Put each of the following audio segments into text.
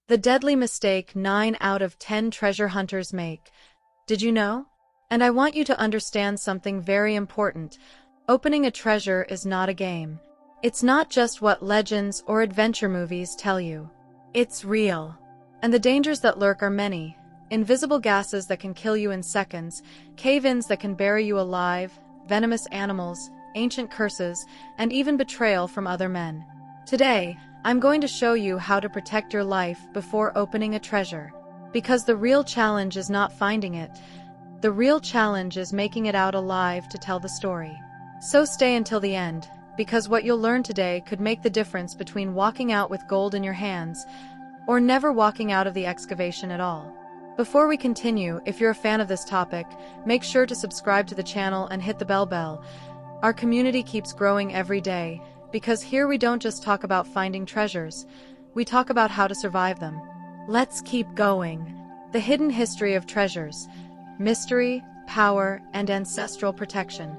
The deadly mistake 9 out of 10 treasure hunters make. Did you know? And I want you to understand something very important. Opening a treasure is not a game. It's not just what legends or adventure movies tell you. It's real. And the dangers that lurk are many. Invisible gases that can kill you in seconds, cave-ins that can bury you alive, venomous animals, ancient curses, and even betrayal from other men. Today, I'm going to show you how to protect your life before opening a treasure. Because the real challenge is not finding it. The real challenge is making it out alive to tell the story. So stay until the end, because what you'll learn today could make the difference between walking out with gold in your hands or never walking out of the excavation at all. Before we continue, if you're a fan of this topic, make sure to subscribe to the channel and hit the bell. Our community keeps growing every day, because here we don't just talk about finding treasures, we talk about how to survive them. Let's keep going. The hidden history of treasures. Mystery, power, and ancestral protection.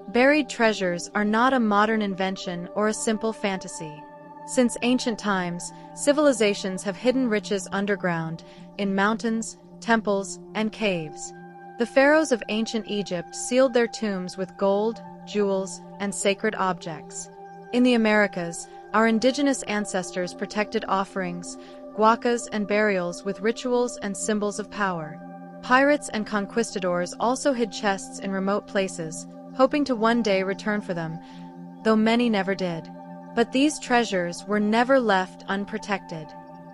Buried treasures are not a modern invention or a simple fantasy. Since ancient times, civilizations have hidden riches underground, in mountains, temples, and caves. The pharaohs of ancient Egypt sealed their tombs with gold, jewels, and sacred objects. In the Americas, our indigenous ancestors protected offerings, guacas, and burials with rituals and symbols of power. Pirates and conquistadors also hid chests in remote places, hoping to one day return for them, though many never did. But these treasures were never left unprotected.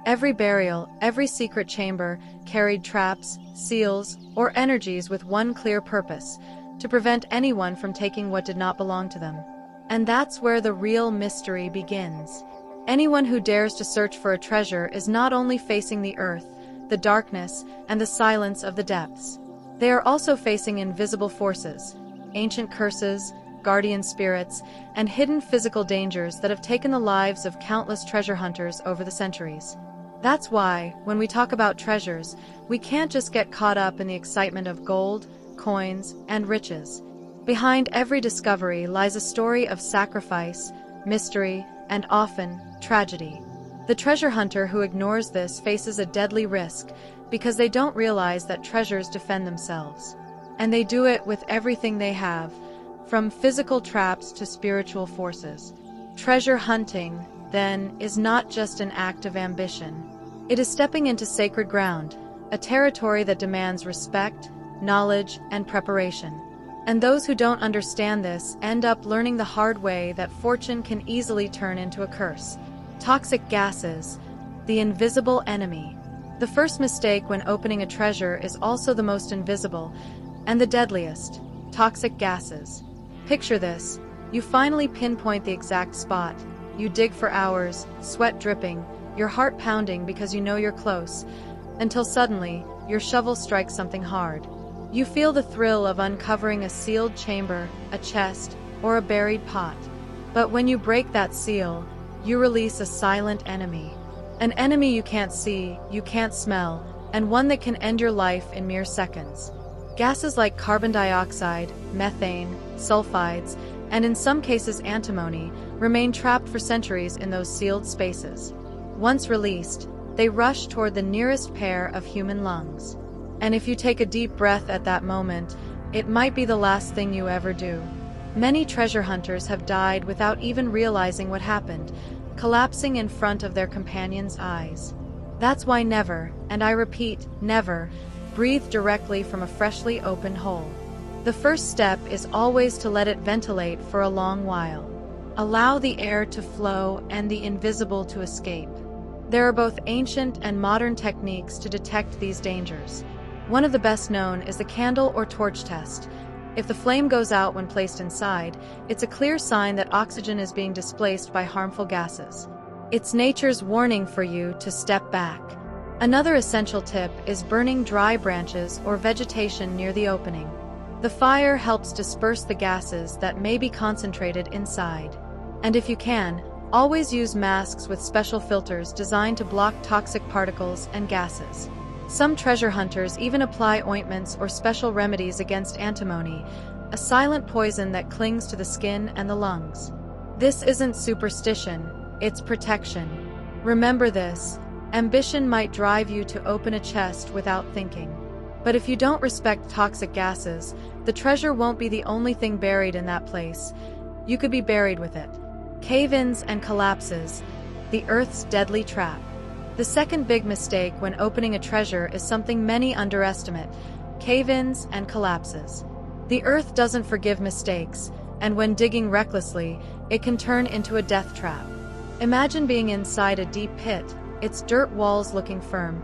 Every burial, every secret chamber, carried traps, seals, or energies with one clear purpose: to prevent anyone from taking what did not belong to them. And that's where the real mystery begins. Anyone who dares to search for a treasure is not only facing the earth, the darkness, and the silence of the depths. They are also facing invisible forces, ancient curses, guardian spirits, and hidden physical dangers that have taken the lives of countless treasure hunters over the centuries. That's why, when we talk about treasures, we can't just get caught up in the excitement of gold, coins, and riches. Behind every discovery lies a story of sacrifice, mystery, and often, tragedy. The treasure hunter who ignores this faces a deadly risk, because they don't realize that treasures defend themselves. And they do it with everything they have, from physical traps to spiritual forces. Treasure hunting, then, is not just an act of ambition. It is stepping into sacred ground, a territory that demands respect, knowledge, and preparation. And those who don't understand this end up learning the hard way that fortune can easily turn into a curse. Toxic gases, the invisible enemy. The first mistake when opening a treasure is also the most invisible, and the deadliest: toxic gases. Picture this: you finally pinpoint the exact spot. You dig for hours, sweat dripping, your heart pounding because you know you're close, until suddenly, your shovel strikes something hard. You feel the thrill of uncovering a sealed chamber, a chest, or a buried pot. But when you break that seal, you release a silent enemy. An enemy you can't see, you can't smell, and one that can end your life in mere seconds. Gases like carbon dioxide, methane, sulfides, and in some cases antimony, remain trapped for centuries in those sealed spaces. Once released, they rush toward the nearest pair of human lungs. And if you take a deep breath at that moment, it might be the last thing you ever do. Many treasure hunters have died without even realizing what happened, collapsing in front of their companions' eyes. That's why never, and I repeat, never, breathe directly from a freshly opened hole. The first step is always to let it ventilate for a long while. Allow the air to flow and the invisible to escape. There are both ancient and modern techniques to detect these dangers. One of the best known is the candle or torch test. If the flame goes out when placed inside, it's a clear sign that oxygen is being displaced by harmful gases. It's nature's warning for you to step back. Another essential tip is burning dry branches or vegetation near the opening. The fire helps disperse the gases that may be concentrated inside. And if you can, always use masks with special filters designed to block toxic particles and gases. Some treasure hunters even apply ointments or special remedies against antimony, a silent poison that clings to the skin and the lungs. This isn't superstition, it's protection. Remember this, Ambition might drive you to open a chest without thinking. But if you don't respect toxic gases, the treasure won't be the only thing buried in that place. You could be buried with it. Cave-ins and collapses, the Earth's deadly trap. The second big mistake when opening a treasure is something many underestimate: cave-ins and collapses. The Earth doesn't forgive mistakes, and when digging recklessly, it can turn into a death trap. Imagine being inside a deep pit, its dirt walls looking firm,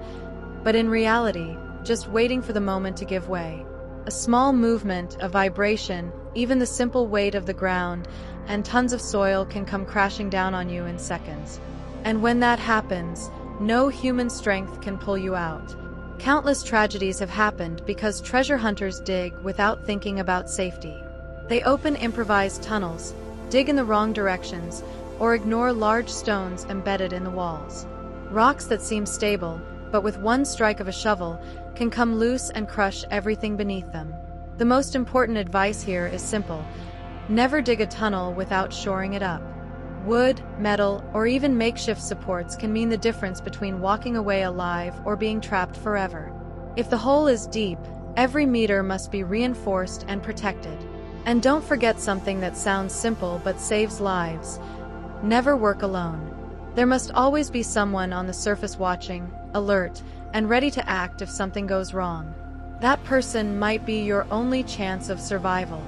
but in reality, just waiting for the moment to give way. A small movement, a vibration, even the simple weight of the ground, and tons of soil can come crashing down on you in seconds. And when that happens, no human strength can pull you out. Countless tragedies have happened because treasure hunters dig without thinking about safety. They open improvised tunnels, dig in the wrong directions, or ignore large stones embedded in the walls. Rocks that seem stable, but with one strike of a shovel, can come loose and crush everything beneath them. The most important advice here is simple: never dig a tunnel without shoring it up. Wood, metal, or even makeshift supports can mean the difference between walking away alive or being trapped forever. If the hole is deep, every meter must be reinforced and protected. And don't forget something that sounds simple but saves lives: never work alone. There must always be someone on the surface watching, alert, and ready to act if something goes wrong. That person might be your only chance of survival.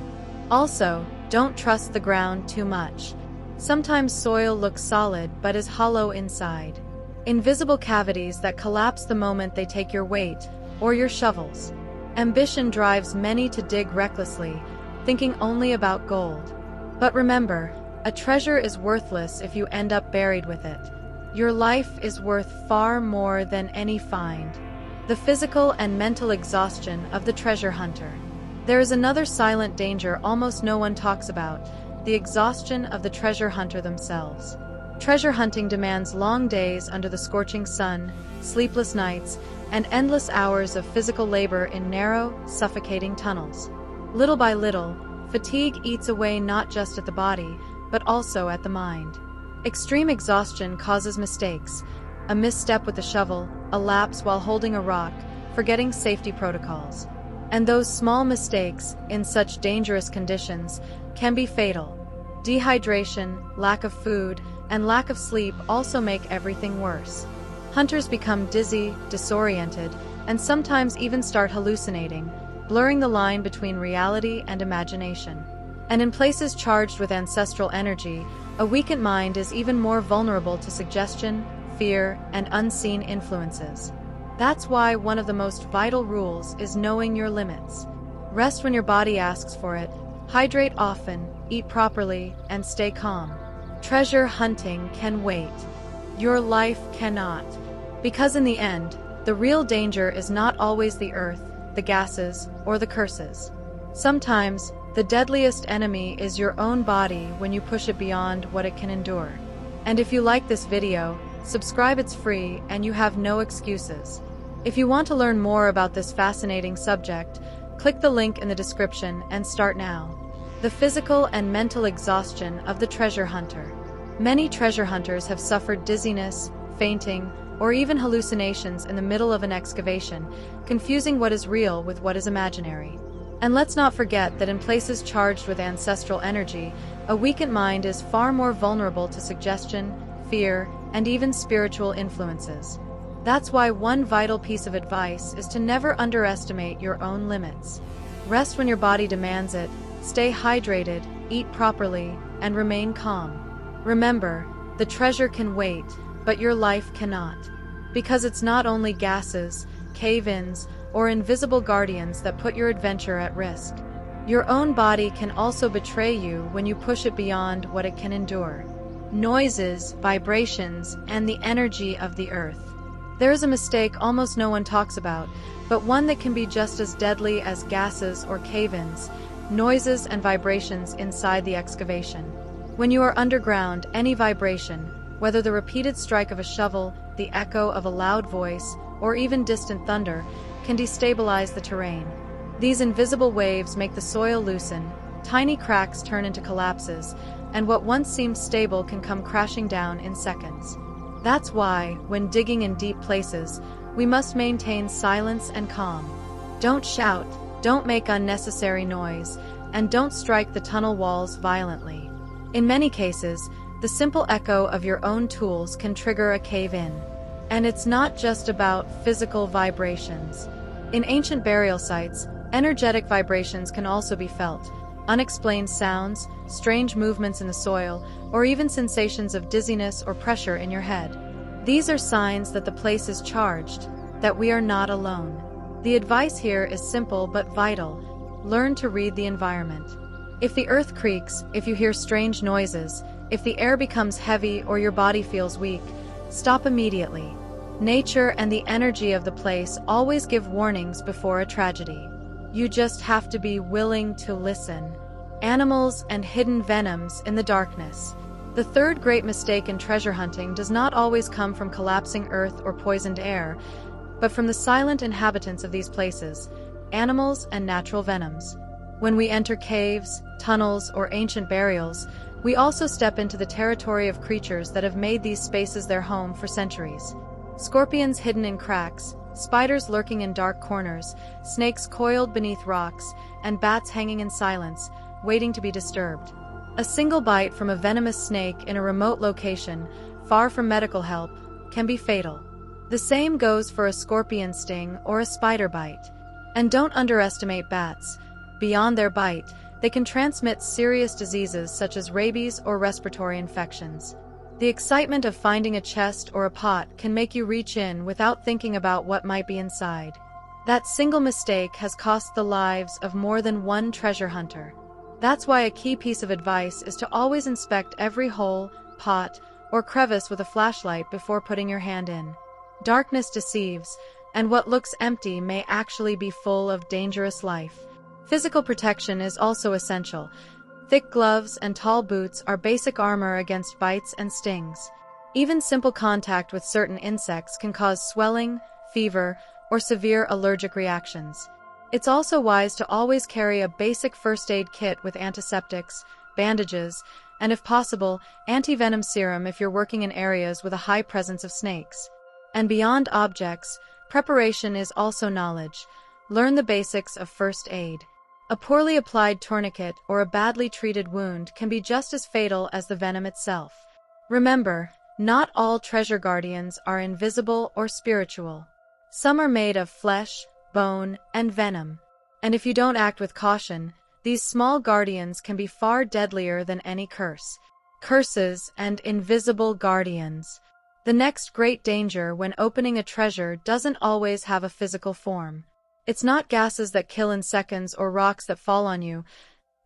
Also, don't trust the ground too much. Sometimes soil looks solid but is hollow inside. Invisible cavities that collapse the moment they take your weight or your shovels. Ambition drives many to dig recklessly, thinking only about gold. But remember, a treasure is worthless if you end up buried with it. Your life is worth far more than any find. The physical and mental exhaustion of the treasure hunter. There is another silent danger almost no one talks about: the exhaustion of the treasure hunter themselves. Treasure hunting demands long days under the scorching sun, sleepless nights, and endless hours of physical labor in narrow, suffocating tunnels. Little by little, fatigue eats away not just at the body, but also at the mind. Extreme exhaustion causes mistakes: a misstep with a shovel, a lapse while holding a rock, forgetting safety protocols. And those small mistakes, in such dangerous conditions, can be fatal. Dehydration, lack of food, and lack of sleep also make everything worse. Hunters become dizzy, disoriented, and sometimes even start hallucinating, blurring the line between reality and imagination. And in places charged with ancestral energy, a weakened mind is even more vulnerable to suggestion, fear, and unseen influences. That's why one of the most vital rules is knowing your limits. Rest when your body asks for it, hydrate often, eat properly, and stay calm. Treasure hunting can wait. Your life cannot. Because in the end, the real danger is not always the earth, the gases, or the curses. Sometimes, the deadliest enemy is your own body when you push it beyond what it can endure. And if you like this video, subscribe, it's free and you have no excuses. If you want to learn more about this fascinating subject, click the link in the description and start now. The physical and mental exhaustion of the treasure hunter. Many treasure hunters have suffered dizziness, fainting, or even hallucinations in the middle of an excavation, confusing what is real with what is imaginary. And let's not forget that in places charged with ancestral energy, a weakened mind is far more vulnerable to suggestion, fear, and even spiritual influences. That's why one vital piece of advice is to never underestimate your own limits. Rest when your body demands it, stay hydrated, eat properly, and remain calm. Remember, the treasure can wait, but your life cannot. Because it's not only gases, cave-ins, or invisible guardians that put your adventure at risk. Your own body can also betray you when you push it beyond what it can endure. Noises, vibrations, and the energy of the earth. There is a mistake almost no one talks about, but one that can be just as deadly as gases or cave-ins: noises and vibrations inside the excavation. When you are underground, any vibration, whether the repeated strike of a shovel, the echo of a loud voice, or even distant thunder, can destabilize the terrain. These invisible waves make the soil loosen, tiny cracks turn into collapses, and what once seemed stable can come crashing down in seconds. That's why, when digging in deep places, we must maintain silence and calm. Don't shout, don't make unnecessary noise, and don't strike the tunnel walls violently. In many cases, the simple echo of your own tools can trigger a cave-in. And it's not just about physical vibrations. In ancient burial sites, energetic vibrations can also be felt. Unexplained sounds, strange movements in the soil, or even sensations of dizziness or pressure in your head. These are signs that the place is charged, that we are not alone. The advice here is simple but vital. Learn to read the environment. If the earth creaks, if you hear strange noises, if the air becomes heavy or your body feels weak, stop immediately. Nature and the energy of the place always give warnings before a tragedy. You just have to be willing to listen. Animals and hidden venoms in the darkness. The third great mistake in treasure hunting does not always come from collapsing earth or poisoned air, but from the silent inhabitants of these places, animals and natural venoms. When we enter caves, tunnels, or ancient burials, we also step into the territory of creatures that have made these spaces their home for centuries. Scorpions hidden in cracks, spiders lurking in dark corners, snakes coiled beneath rocks, and bats hanging in silence, waiting to be disturbed. A single bite from a venomous snake in a remote location, far from medical help, can be fatal. The same goes for a scorpion sting or a spider bite. And don't underestimate bats. Beyond their bite, they can transmit serious diseases such as rabies or respiratory infections. The excitement of finding a chest or a pot can make you reach in without thinking about what might be inside. That single mistake has cost the lives of more than one treasure hunter. That's why a key piece of advice is to always inspect every hole, pot, or crevice with a flashlight before putting your hand in. Darkness deceives, and what looks empty may actually be full of dangerous life. Physical protection is also essential. Thick gloves and tall boots are basic armor against bites and stings. Even simple contact with certain insects can cause swelling, fever, or severe allergic reactions. It's also wise to always carry a basic first aid kit with antiseptics, bandages, and if possible, anti-venom serum if you're working in areas with a high presence of snakes. And beyond objects, preparation is also knowledge. Learn the basics of first aid. A poorly applied tourniquet or a badly treated wound can be just as fatal as the venom itself. Remember, not all treasure guardians are invisible or spiritual. Some are made of flesh, bone, and venom. And if you don't act with caution, these small guardians can be far deadlier than any curse. Curses and invisible guardians. The next great danger when opening a treasure doesn't always have a physical form. It's not gases that kill in seconds or rocks that fall on you,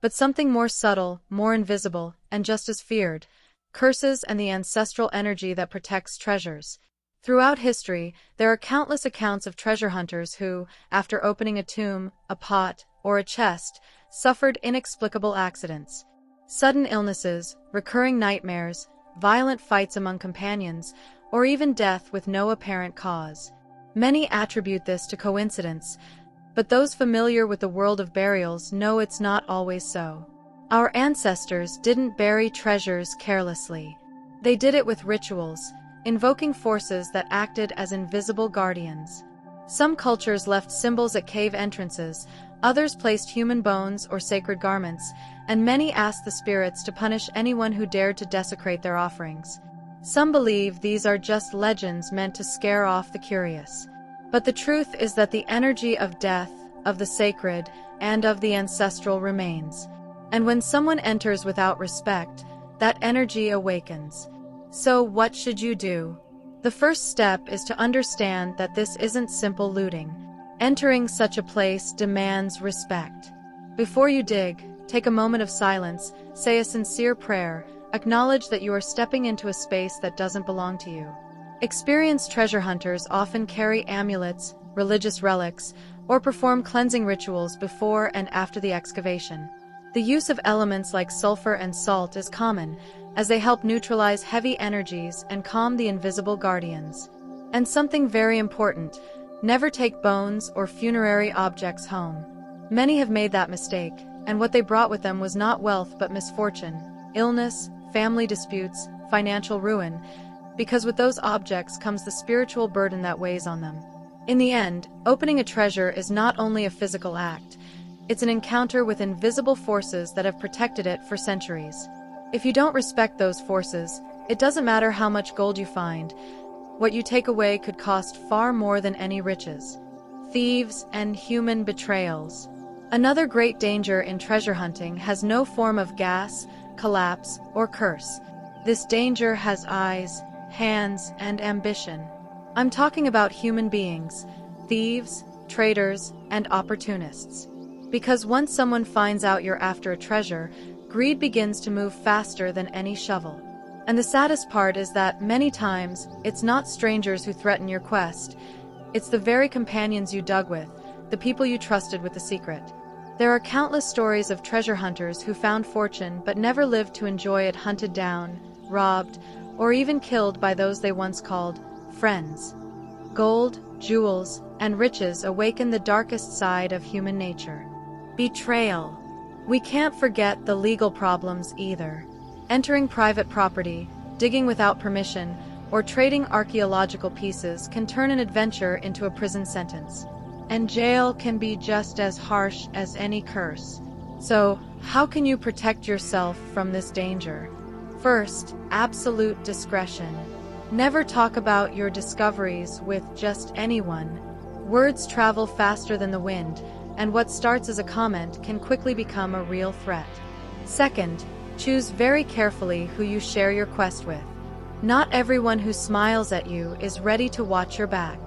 but something more subtle, more invisible, and just as feared: curses and the ancestral energy that protects treasures. Throughout history, there are countless accounts of treasure hunters who, after opening a tomb, a pot, or a chest, suffered inexplicable accidents. Sudden illnesses, recurring nightmares, violent fights among companions, or even death with no apparent cause. Many attribute this to coincidence, but those familiar with the world of burials know it's not always so. Our ancestors didn't bury treasures carelessly. They did it with rituals, invoking forces that acted as invisible guardians. Some cultures left symbols at cave entrances, others placed human bones or sacred garments, and many asked the spirits to punish anyone who dared to desecrate their offerings. Some believe these are just legends meant to scare off the curious. But the truth is that the energy of death, of the sacred, and of the ancestral remains. And when someone enters without respect, that energy awakens. So what should you do? The first step is to understand that this isn't simple looting. Entering such a place demands respect. Before you dig, take a moment of silence, say a sincere prayer, acknowledge that you are stepping into a space that doesn't belong to you. Experienced treasure hunters often carry amulets, religious relics, or perform cleansing rituals before and after the excavation. The use of elements like sulfur and salt is common, as they help neutralize heavy energies and calm the invisible guardians. And something very important: never take bones or funerary objects home. Many have made that mistake, and what they brought with them was not wealth but misfortune, illness, family disputes, financial ruin. because with those objects comes the spiritual burden that weighs on them. In the end, opening a treasure is not only a physical act, it's an encounter with invisible forces that have protected it for centuries. If you don't respect those forces, it doesn't matter how much gold you find. What you take away could cost far more than any riches. Thieves and human betrayals. Another great danger in treasure hunting has no form of gas, collapse, or curse. This danger has eyes, hands, and ambition. I'm talking about human beings, thieves, traitors, and opportunists. Because once someone finds out you're after a treasure, greed begins to move faster than any shovel. And the saddest part is that many times, it's not strangers who threaten your quest. It's the very companions you dug with, the people you trusted with the secret. There are countless stories of treasure hunters who found fortune but never lived to enjoy it, hunted down, robbed, or even killed by those they once called friends. Gold, jewels, and riches awaken the darkest side of human nature. Betrayal. We can't forget the legal problems either. Entering private property, digging without permission, or trading archaeological pieces can turn an adventure into a prison sentence. And jail can be just as harsh as any curse. So, how can you protect yourself from this danger? First, absolute discretion. Never talk about your discoveries with just anyone. Words travel faster than the wind, and what starts as a comment can quickly become a real threat. Second, choose very carefully who you share your quest with. Not everyone who smiles at you is ready to watch your back.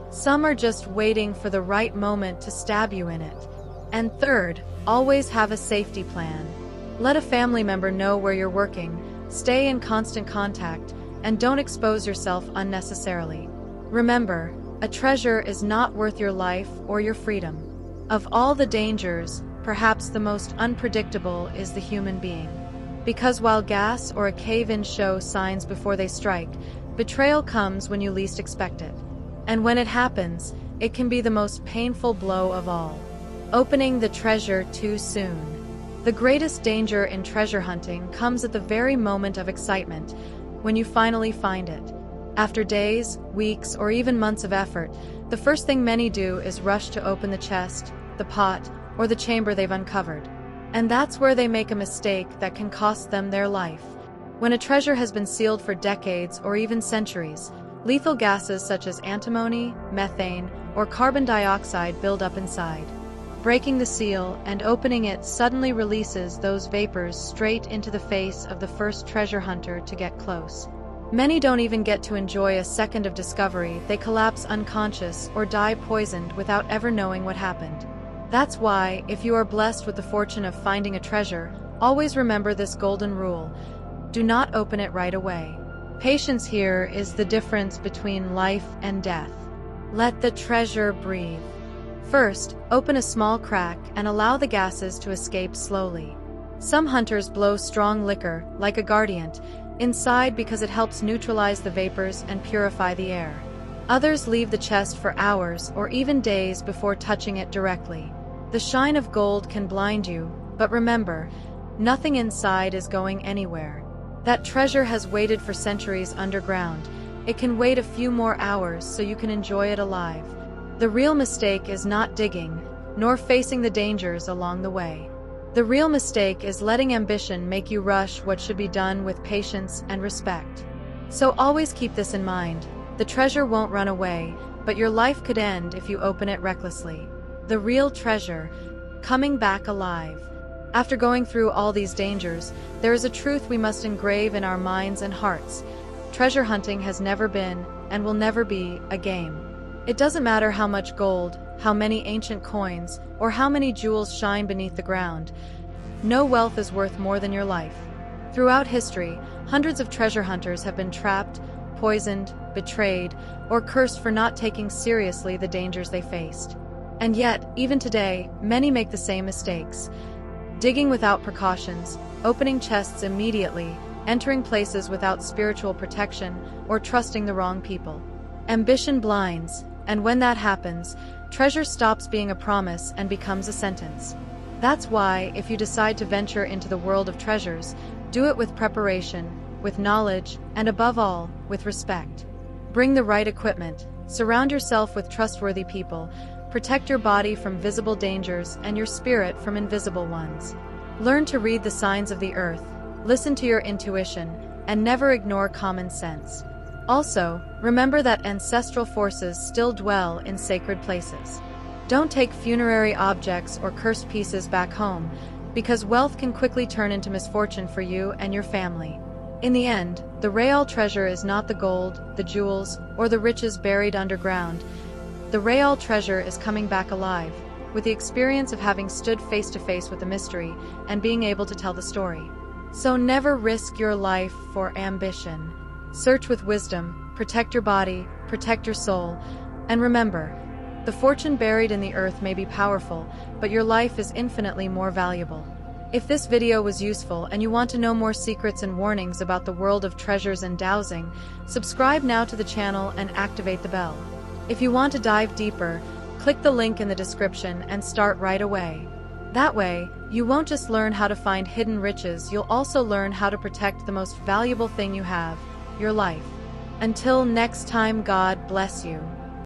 Some are just waiting for the right moment to stab you in it. And third, always have a safety plan. Let a family member know where you're working, stay in constant contact, and don't expose yourself unnecessarily. Remember, a treasure is not worth your life or your freedom. Of all the dangers, perhaps the most unpredictable is the human being. Because while gas or a cave-in show signs before they strike, betrayal comes when you least expect it. And when it happens, it can be the most painful blow of all. Opening the treasure too soon. The greatest danger in treasure hunting comes at the very moment of excitement, when you finally find it. After days, weeks, or even months of effort, the first thing many do is rush to open the chest, the pot, or the chamber they've uncovered. And that's where they make a mistake that can cost them their life. When a treasure has been sealed for decades or even centuries, lethal gases such as antimony, methane, or carbon dioxide build up inside. Breaking the seal and opening it suddenly releases those vapors straight into the face of the first treasure hunter to get close. Many don't even get to enjoy a second of discovery. They collapse unconscious or die poisoned without ever knowing what happened. That's why, if you are blessed with the fortune of finding a treasure, always remember this golden rule: do not open it right away. Patience here is the difference between life and death. Let the treasure breathe. First, open a small crack and allow the gases to escape slowly. Some hunters blow strong liquor, like a guardian, inside because it helps neutralize the vapors and purify the air. Others leave the chest for hours or even days before touching it directly. The shine of gold can blind you, but remember, nothing inside is going anywhere. That treasure has waited for centuries underground. It can wait a few more hours so you can enjoy it alive. The real mistake is not digging, nor facing the dangers along the way. The real mistake is letting ambition make you rush what should be done with patience and respect. So always keep this in mind: the treasure won't run away, but your life could end if you open it recklessly. The real treasure, coming back alive. After going through all these dangers, there is a truth we must engrave in our minds and hearts. Treasure hunting has never been, and will never be, a game. It doesn't matter how much gold, how many ancient coins, or how many jewels shine beneath the ground. No wealth is worth more than your life. Throughout history, hundreds of treasure hunters have been trapped, poisoned, betrayed, or cursed for not taking seriously the dangers they faced. And yet, even today, many make the same mistakes. Digging without precautions, opening chests immediately, entering places without spiritual protection, or trusting the wrong people. Ambition blinds, and when that happens, treasure stops being a promise and becomes a sentence. That's why, if you decide to venture into the world of treasures, do it with preparation, with knowledge, and above all, with respect. Bring the right equipment, surround yourself with trustworthy people, protect your body from visible dangers and your spirit from invisible ones. Learn to read the signs of the earth, listen to your intuition, and never ignore common sense. Also, remember that ancestral forces still dwell in sacred places. Don't take funerary objects or cursed pieces back home, because wealth can quickly turn into misfortune for you and your family. In the end, the real treasure is not the gold, the jewels, or the riches buried underground. The real treasure is coming back alive, with the experience of having stood face to face with a mystery and being able to tell the story. So never risk your life for ambition. Search with wisdom, protect your body, protect your soul, and remember, the fortune buried in the earth may be powerful, but your life is infinitely more valuable. If this video was useful and you want to know more secrets and warnings about the world of treasures and dowsing, subscribe now to the channel and activate the bell. If you want to dive deeper, click the link in the description and start right away. That way, you won't just learn how to find hidden riches, you'll also learn how to protect the most valuable thing you have, your life. Until next time, God bless you.